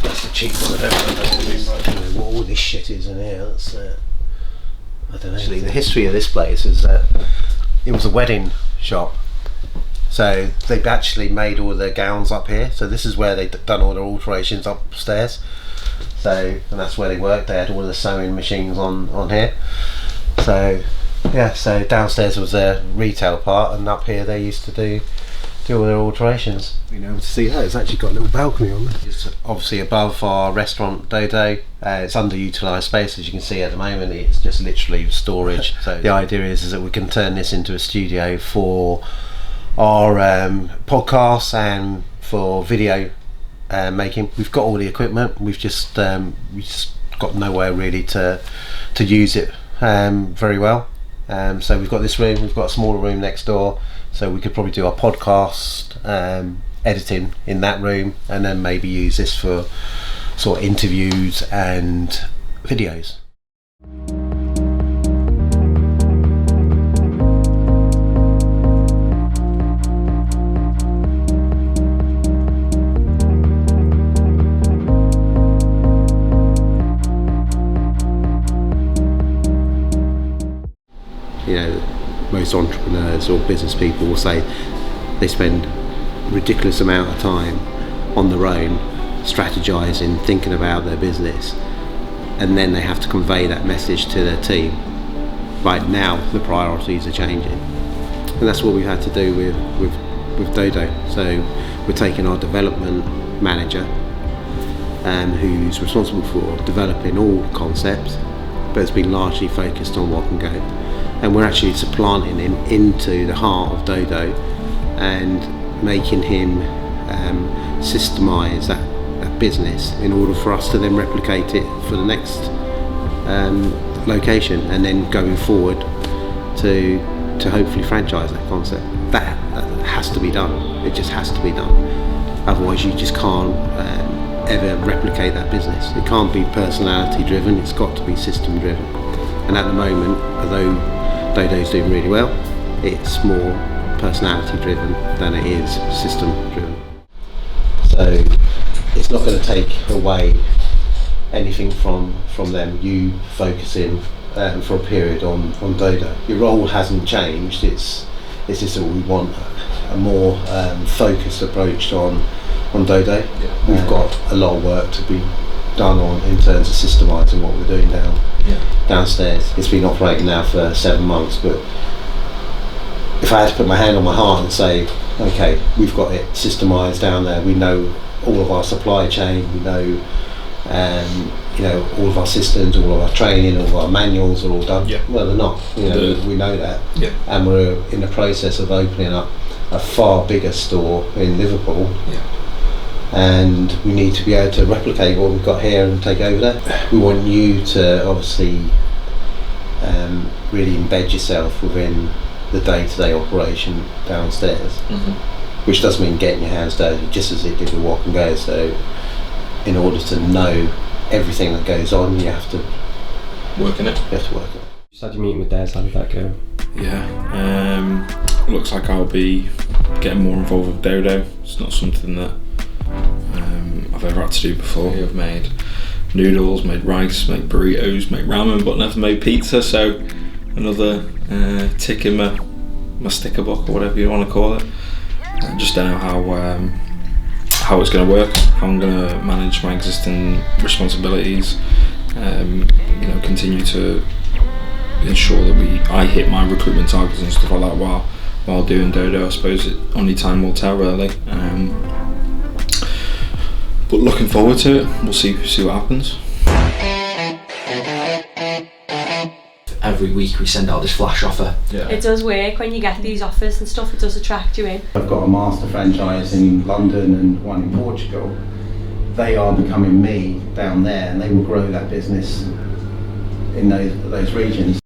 that's the cheap one. I don't know what all this shit is in here. That's I don't know. Actually, the history of this place is that it was a wedding shop. So they've actually made all their gowns up here. So this is where they've done all their alterations upstairs. So, and that's where they worked. They had all the sewing machines on here. So yeah, so downstairs was their retail part, and up here they used to do all their alterations. You know, to see that it's actually got a little balcony on there. It's obviously above our restaurant Dodo. It's underutilised space, as you can see at the moment. It's just literally storage. So the idea is that we can turn this into a studio for our podcasts and for video making. We've got all the equipment. We just got nowhere really to use it very well. So we've got this room. We've got a smaller room next door. So we could probably do our podcast editing in that room, and then maybe use this for sort of interviews and videos. You know, most entrepreneurs or business people will say they spend a ridiculous amount of time on their own strategizing, thinking about their business, and then they have to convey that message to their team. Right now the priorities are changing, and that's what we've had to do with Dodo. So we're taking our development manager who's responsible for developing all concepts, but has been largely focused on what can go, and we're actually supplanting him into the heart of Dodo and making him systemize that business in order for us to then replicate it for the next location, and then going forward to hopefully franchise that concept. That has to be done. It just has to be done. Otherwise you just can't ever replicate that business. It can't be personality driven, it's got to be system driven. And at the moment, although Dodo's doing really well, it's more personality driven than it is system driven. So it's not going to take away anything from them, you focusing for a period on Dodo. Your role hasn't changed, it's just that we want a more focused approach on Dodo. Yeah. We've got a lot of work to be done in terms of systemising what we're doing downstairs. It's been operating now for 7 months, but if I had to put my hand on my heart and say, okay, we've got it systemised down there, we know all of our supply chain, we know all of our systems, all of our training, all of our manuals are all done. Yeah. Well, they're not. We know that. Yeah. And we're in the process of opening up a far bigger store in Liverpool. Yeah. And we need to be able to replicate what we've got here and take over there. We want you to obviously really embed yourself within the day-to-day operation downstairs, which does mean getting your hands dirty, just as it did with Walk and Go. So in order to know everything that goes on, you have to work in it. You have to work in it. Just had your meeting with Des, how did that go? Yeah, looks like I'll be getting more involved with Dodo. It's not something that I've ever had to do before. I've made noodles, made rice, made burritos, made ramen, but never made pizza, so another tick in my sticker book, or whatever you want to call it. I just don't know how it's going to work, how I'm going to manage my existing responsibilities, continue to ensure that I hit my recruitment targets and stuff like that while doing Dodo. I suppose only time will tell, really. But looking forward to it. We'll see what happens. Every week we send out this flash offer. Yeah. It does work when you get these offers and stuff, it does attract you in. I've got a master franchise in London and one in Portugal. They are becoming me down there, and they will grow that business in those regions.